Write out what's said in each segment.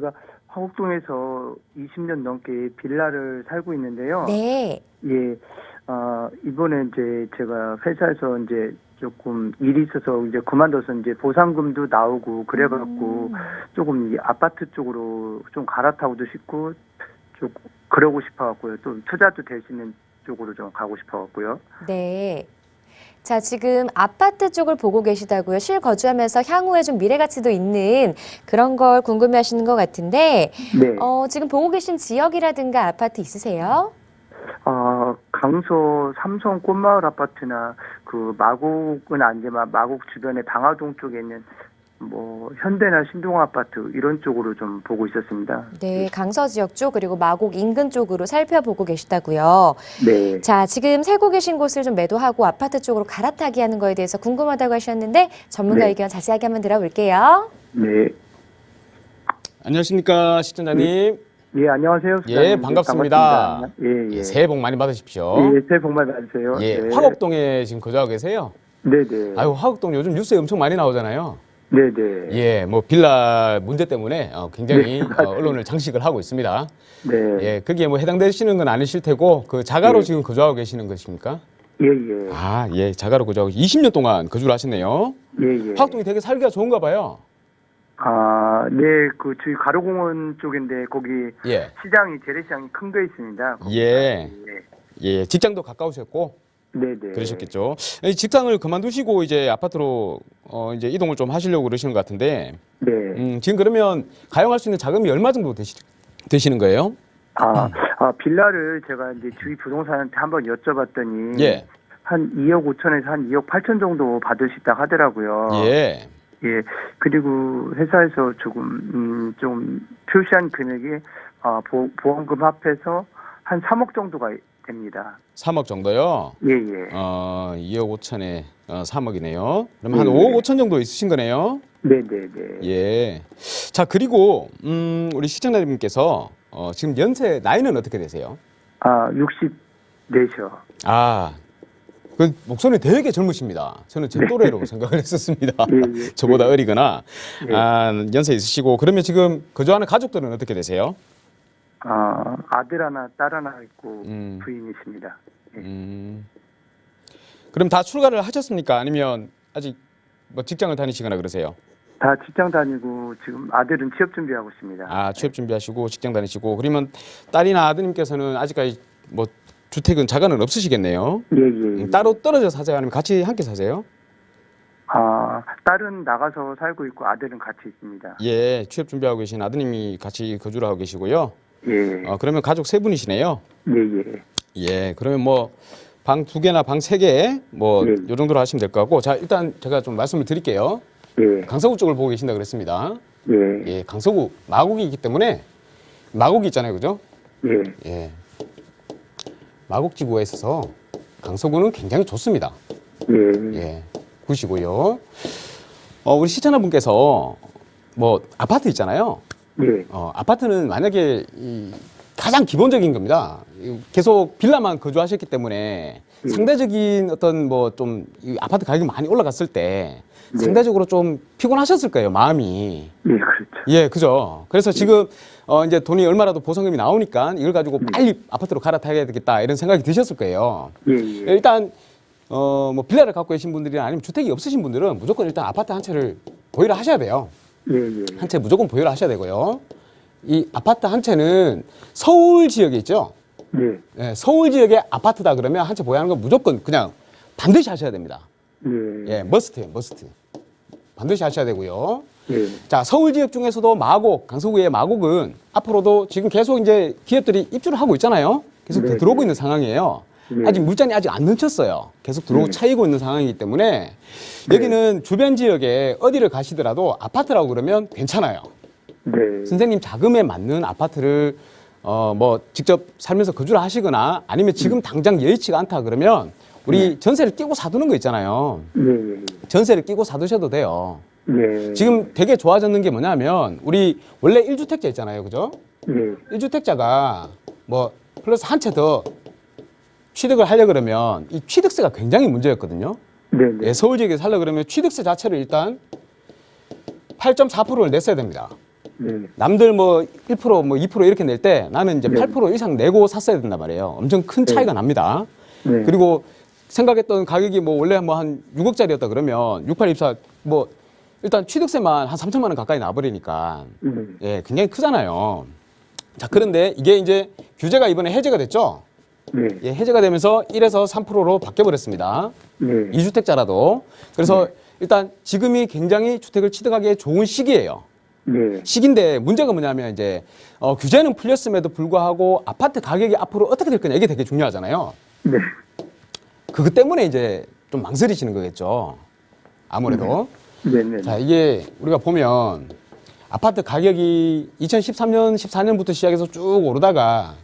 제가 화곡동에서 20년 넘게 빌라를 살고 있는데요. 네. 예, 이번에 이제 제가 회사에서 이제 조금 일이 있어서 이제 그만둬서 이제 보상금도 나오고 그래갖고 조금 이 아파트 쪽으로 좀 갈아타고도 싶고 좀 그러고 싶어갖고요. 또 투자도 될 수 있는 쪽으로 좀 가고 싶어갖고요. 네. 자, 지금 아파트 쪽을 보고 계시다고요. 실거주하면서 향후에 좀 미래 가치도 있는 그런 걸 궁금해 하시는 것 같은데, 네. 지금 보고 계신 지역이라든가 아파트 있으세요? 강서 삼성 꽃마을 아파트나 그 마곡은 아니지만 마곡 주변에 방화동 쪽에 있는 뭐 현대나 신동 아파트 이런 쪽으로 좀 보고 있었습니다. 네, 강서 지역 쪽 그리고 마곡 인근 쪽으로 살펴보고 계시다고요. 네. 자, 지금 살고 계신 곳을 좀 매도하고 아파트 쪽으로 갈아타기 하는 거에 대해서 궁금하다고 하셨는데 전문가 네. 의견 자세하게 한번 들어볼게요. 네. 안녕하십니까, 시청자님. 예, 안녕하세요. 예, 수장님. 반갑습니다. 반갑습니다. 예, 예. 새해 복 많이 받으십시오. 예, 새해 복 많이 받으세요. 예, 네. 화곡동에 지금 거주하고 계세요? 네네. 아유, 화곡동 요즘 뉴스에 엄청 많이 나오잖아요. 네네. 예, 뭐 빌라 문제 때문에 굉장히 네, 맞아요. 언론을 장식을 하고 있습니다. 네. 예, 거기에 뭐 해당되시는 건 아니실 테고 그 자가로 네. 지금 거주하고 계시는 것입니까? 예, 예. 아, 예, 자가로 거주하고 20년 동안 거주를 하셨네요. 예, 예. 화곡동이 되게 살기가 좋은가 봐요. 네, 그 저희 가로공원 쪽인데 거기 예, 시장이 재래시장이 큰 거 있습니다. 거기가. 예. 예. 예, 직장도 가까우셨고 네네. 그러셨겠죠. 이 직장을 그만두시고 이제 아파트로 이제 이동을 좀 하시려고 그러시는 것 같은데, 네. 지금 그러면 가용할 수 있는 자금이 얼마 정도 되시는 거예요? 빌라를 제가 이제 주위 부동산한테 한번 여쭤봤더니 예, 한 2억 5천에서 한 2억 8천 정도 받을 수 있다고 하더라고요. 예, 예. 그리고 회사에서 조금 좀 표시한 금액이 보험금 합해서 한 3억 정도가 됩니다. 3억 정도요. 예, 예. 2억 5천에 3억이네요. 그럼 한 예. 5억 5천 정도 있으신 거네요. 네, 네, 네. 예. 자, 그리고 우리 시청자님께서 지금 연세 나이는 어떻게 되세요? 64셔. 아, 그 목소리 되게 젊으십니다. 저는 제 또래로 생각을 했었습니다. 예, 예. 저보다 어리거나 예. 연세 있으시고 그러면 지금 거주하는 가족들은 어떻게 되세요? 아들 하나, 딸 하나 있고 음. 부인이십니다. 예. 그럼 다 출가를 하셨습니까? 아니면 아직 뭐 직장을 다니시거나 그러세요? 다 직장 다니고 지금 아들은 취업 준비하고 있습니다. 아, 취업 준비하시고 직장 다니시고 그러면 딸이나 아드님께서는 아직까지 뭐 주택은 자가는 없으시겠네요. 예, 예. 예. 따로 떨어져 사세요? 아니면 같이 함께 사세요? 딸은 나가서 살고 있고 아들은 같이 있습니다. 예, 취업 준비하고 계신 아드님이 같이 거주를 하고 계시고요. 예. 그러면 가족 세 분이시네요. 예, 예. 예, 그러면 뭐 방 2개나 방 3개 뭐 예. 요 정도로 하시면 될 것 같고, 자, 일단 제가 좀 말씀을 드릴게요. 예. 강서구 쪽을 보고 계신다 그랬습니다. 예. 예, 강서구 마곡이 있기 때문에 마곡이 있잖아요, 그죠? 예. 예, 마곡지구에 있어서 강서구는 굉장히 좋습니다. 예. 예, 굿이고요. 우리 시청자분께서 뭐 아파트 있잖아요. 예. 아파트는 만약에 가장 기본적인 겁니다. 계속 빌라만 거주하셨기 때문에 상대적인 어떤 뭐 좀 아파트 가격이 많이 올라갔을 때 상대적으로 좀 피곤하셨을 거예요, 마음이. 예, 그렇죠. 예, 그죠. 그래서 지금 이제 돈이 얼마라도 보상금이 나오니까 이걸 가지고 빨리 아파트로 갈아타야 되겠다 이런 생각이 드셨을 거예요. 예, 예. 일단 뭐 빌라를 갖고 계신 분들이나 아니면 주택이 없으신 분들은 무조건 일단 아파트 한 채를 보유를 하셔야 돼요. 예, 예. 한 채 무조건 보유를 하셔야 되고요. 이 아파트 한 채는 서울 지역에 있죠. 예. 예, 서울 지역의 아파트다 그러면 한 채 보유하는 건 무조건 그냥 반드시 하셔야 됩니다. 예. 예, 머스트예요, 머스트. 반드시 하셔야 되고요. 예. 자, 서울 지역 중에서도 마곡, 강서구의 마곡은 앞으로도 지금 계속 이제 기업들이 입주를 하고 있잖아요. 계속 네, 들어오고 네. 있는 상황이에요. 네. 아직 물잔이 아직 안 넘쳤어요. 계속 들어오고 네. 차이고 있는 상황이기 때문에 여기는 주변 지역에 어디를 가시더라도 아파트라고 그러면 괜찮아요. 네. 선생님 자금에 맞는 아파트를 뭐 직접 살면서 거주를 하시거나 아니면 지금 당장 여의치가 않다 그러면 우리 전세를 끼고 사두는 거 있잖아요. 예, 예. 전세를 끼고 사두셔도 돼요. 예. 지금 되게 좋아졌는 게 뭐냐면 우리 원래 1주택자 있잖아요. 그죠? 예. 1주택자가 뭐 플러스 한 채 더 취득을 하려 그러면 이 취득세가 굉장히 문제였거든요. 네, 네. 예, 서울 지역에 살려 그러면 취득세 자체를 일단 8.4%를 냈어야 됩니다. 네. 남들 뭐 1%, 뭐 2% 이렇게 낼 때 나는 이제 네. 8% 이상 내고 샀어야 된단 말이에요. 엄청 큰 차이가 납니다. 네. 그리고 생각했던 가격이 뭐 원래 뭐 한 6억짜리였다 그러면 6824 뭐 일단 취득세만 한 3천만 원 가까이 나버리니까 네. 예, 굉장히 크잖아요. 자, 그런데 이게 이제 규제가 이번에 해제가 됐죠. 네. 예, 해제가 되면서 1에서 3%로 바뀌어버렸습니다. 네. 2주택자라도. 그래서 일단 지금이 굉장히 주택을 취득하기에 좋은 시기예요. 네. 시기인데 문제가 뭐냐면 이제 규제는 풀렸음에도 불구하고 아파트 가격이 앞으로 어떻게 될 거냐 이게 되게 중요하잖아요. 네. 그것 때문에 이제 좀 망설이시는 거겠죠. 아무래도. 네. 네. 자, 이게 우리가 보면 아파트 가격이 2013년, 14년부터 시작해서 쭉 오르다가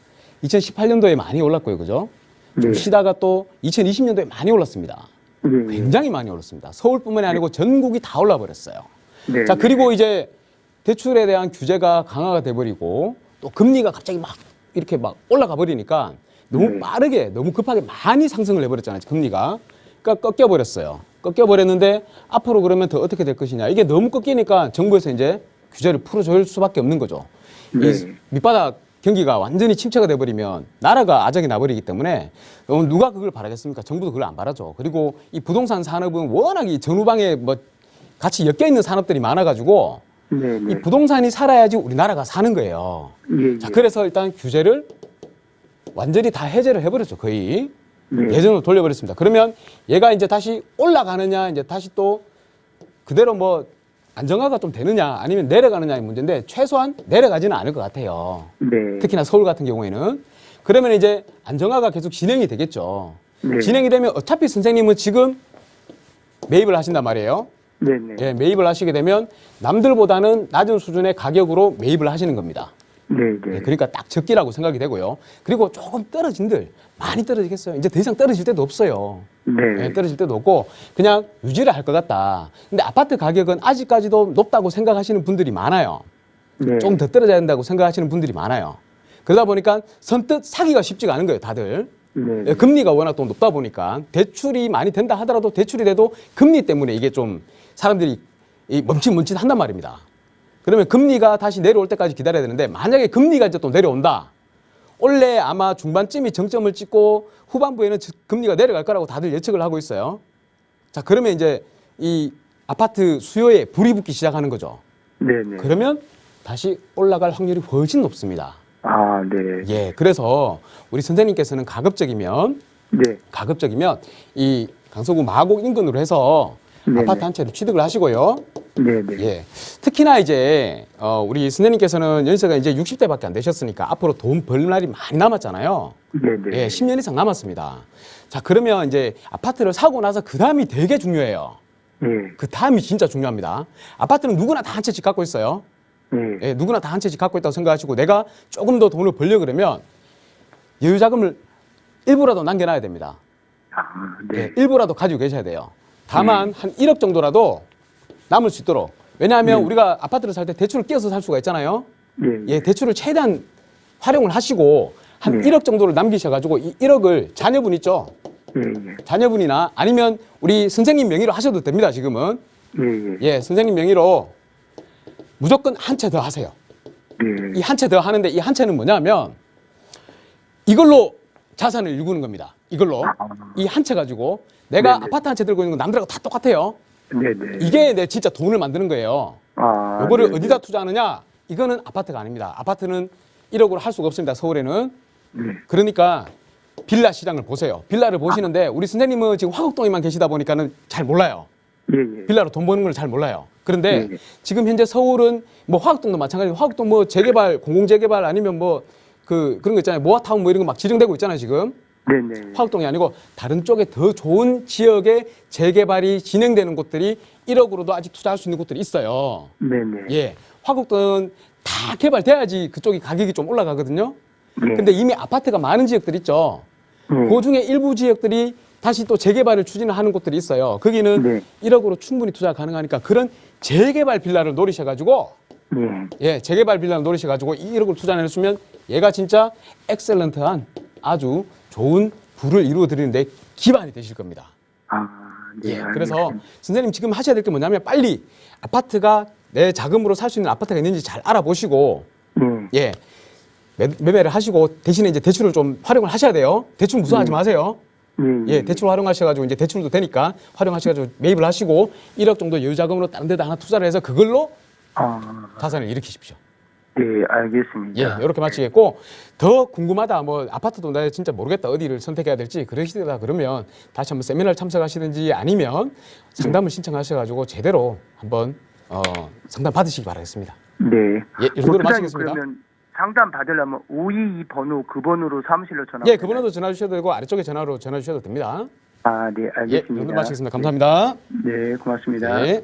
2018년도에 많이 올랐고요. 그죠? 좀 네. 쉬다가 또 2020년도에 많이 올랐습니다. 네. 굉장히 많이 올랐습니다. 서울뿐만이 아니고 전국이 다 올라 버렸어요. 네. 자, 그리고 이제 대출에 대한 규제가 강화가 돼 버리고 또 금리가 갑자기 막 이렇게 막 올라가 버리니까 너무 네. 빠르게 너무 급하게 많이 상승을 해 버렸잖아요. 금리가. 그러니까 꺾여 버렸어요. 꺾여 버렸는데 앞으로 그러면 더 어떻게 될 것이냐. 이게 너무 꺾이니까 정부에서 이제 규제를 풀어줄 수밖에 없는 거죠. 네. 이 밑바닥 경기가 완전히 침체가 돼버리면 나라가 아작이 나버리기 때문에 누가 그걸 바라겠습니까? 정부도 그걸 안 바라죠. 그리고 이 부동산 산업은 워낙 이 전후방에 뭐 같이 엮여 있는 산업들이 많아가지고 네. 네. 이 부동산이 살아야지 우리나라가 사는 거예요. 예. 자, 그래서 일단 규제를 완전히 다 해제를 해버렸죠. 거의 네. 예전으로 돌려버렸습니다. 그러면 얘가 이제 다시 올라가느냐, 이제 다시 또 그대로 뭐 안정화가 좀 되느냐, 아니면 내려가느냐의 문제인데 최소한 내려가지는 않을 것 같아요. 네. 특히나 서울 같은 경우에는. 그러면 이제 안정화가 계속 진행이 되겠죠. 네. 진행이 되면 어차피 선생님은 지금 매입을 하신단 말이에요. 네. 네. 예, 매입을 하시게 되면 남들보다는 낮은 수준의 가격으로 매입을 하시는 겁니다. 네. 예, 네. 그러니까 딱 적기라고 생각이 되고요. 그리고 조금 떨어진들 많이 떨어지겠어요. 이제 더 이상 떨어질 때도 없어요. 네. 예, 떨어질 때도 없고 그냥 유지를 할 것 같다. 근데 아파트 가격은 아직까지도 높다고 생각하시는 분들이 많아요. 네. 좀 더 떨어져야 된다고 생각하시는 분들이 많아요. 그러다 보니까 선뜻 사기가 쉽지가 않은 거예요, 다들. 네. 예, 금리가 워낙 또 높다 보니까 대출이 많이 된다 하더라도 대출이 돼도 금리 때문에 이게 좀 사람들이 이 멈칫멈칫 한단 말입니다. 그러면 금리가 다시 내려올 때까지 기다려야 되는데 만약에 금리가 이제 또 내려온다. 원래 아마 중반쯤이 정점을 찍고 후반부에는 금리가 내려갈 거라고 다들 예측을 하고 있어요. 자, 그러면 이제 이 아파트 수요에 불이 붙기 시작하는 거죠. 네. 네. 그러면 다시 올라갈 확률이 훨씬 높습니다. 아, 네. 예, 그래서 우리 선생님께서는 가급적이면 이 강서구 마곡 인근으로 해서 네네. 아파트 한 채를 취득을 하시고요. 네. 네. 예, 특히나 이제 우리 선생님께서는 연세가 이제 60대밖에 안 되셨으니까 앞으로 돈 벌 날이 많이 남았잖아요. 네. 네. 예, 10년 이상 남았습니다. 자, 그러면 이제 아파트를 사고 나서 그 다음이 되게 중요해요. 네. 그 다음이 진짜 중요합니다. 아파트는 누구나 다 한 채씩 갖고 있어요. 네. 예, 누구나 다 한 채씩 갖고 있다고 생각하시고 내가 조금 더 돈을 벌려 그러면 여유 자금을 일부라도 남겨놔야 됩니다. 아, 네. 예, 일부라도 가지고 계셔야 돼요. 다만 한 1억 정도라도 남을 수 있도록. 왜냐하면 우리가 아파트를 살 때 대출을 끼워서 살 수가 있잖아요. 네. 예, 대출을 최대한 활용을 하시고 한 네. 1억 정도를 남기셔가지고 이 1억을 자녀분 있죠. 예. 예. 자녀분이나 아니면 우리 선생님 명의로 하셔도 됩니다. 지금은. 예. 예. 예, 선생님 명의로 무조건 한 채 더 하세요. 네. 이 한 채 더 하는데 이 한 채는 뭐냐면 이걸로 자산을 일구는 겁니다. 이걸로 이 한 채 가지고 내가 네네. 아파트 한 채 들고 있는 거 남들하고 다 똑같아요. 네. 네. 이게 내 진짜 돈을 만드는 거예요. 아, 요거를 네. 어디다 투자하느냐? 이거는 아파트가 아닙니다. 아파트는 1억으로 할 수가 없습니다. 서울에는. 네. 그러니까 빌라 시장을 보세요. 빌라를 보시는데 우리 선생님은 지금 화곡동에만 계시다 보니까는 잘 몰라요. 예. 예. 빌라로 돈 버는 걸 잘 몰라요. 그런데 네. 지금 현재 서울은 뭐 화곡동도 마찬가지고 화곡동 뭐 재개발, 공공재개발 아니면 뭐 그런 거 있잖아요. 모아타운 뭐 이런 거 막 지정되고 있잖아요, 지금. 네. 네. 화곡동이 아니고 다른 쪽에 더 좋은 지역에 재개발이 진행되는 곳들이 1억으로도 아직 투자할 수 있는 곳들이 있어요. 네. 네. 예. 화곡동은 다 개발돼야지 그쪽이 가격이 좀 올라가거든요. 네. 근데 이미 아파트가 많은 지역들 있죠. 네. 그 중에 일부 지역들이 다시 또 재개발을 추진을 하는 곳들이 있어요. 거기는 네. 1억으로 충분히 투자가 가능하니까 그런 재개발 빌라를 노리셔가지고 예. 예, 재개발 빌라를 노리셔가지고 이 1억을 투자해주면 얘가 진짜 엑셀런트한 아주 좋은 부를 이루어드리는데 기반이 되실 겁니다. 아, 네. 예, 그래서 알겠습니다. 선생님 지금 하셔야 될 게 뭐냐면 빨리 아파트가 내 자금으로 살 수 있는 아파트가 있는지 잘 알아보시고 네. 예, 매매를 하시고 대신에 이제 대출을 좀 활용을 하셔야 돼요. 대출 무서워하지 마세요. 예, 대출 활용하셔가지고 이제 대출도 되니까 활용하셔가지고 매입을 하시고 1억 정도 여유 자금으로 다른 데다 하나 투자를 해서 그걸로 자산을 일으키십시오. 네, 알겠습니다. 예, 이렇게 마치겠고 더 궁금하다. 뭐 아파트도 나 진짜 모르겠다. 어디를 선택해야 될지 그러시다 그러면 다시 한번 세미나를 참석하시든지 아니면 상담을 신청하셔가지고 제대로 한번 상담 받으시기 바라겠습니다. 네. 예, 이 정도로 마치겠습니다. 그러면 상담 받으려면 522 번호 그 번호로 사무실로 전화. 예, 그 번호도 전화 주셔도 되고 아래쪽에 전화로 전화 주셔도 됩니다. 아, 네, 예, 이 알겠습니다. 정도로 마치겠습니다. 감사합니다. 네, 고맙습니다. 네.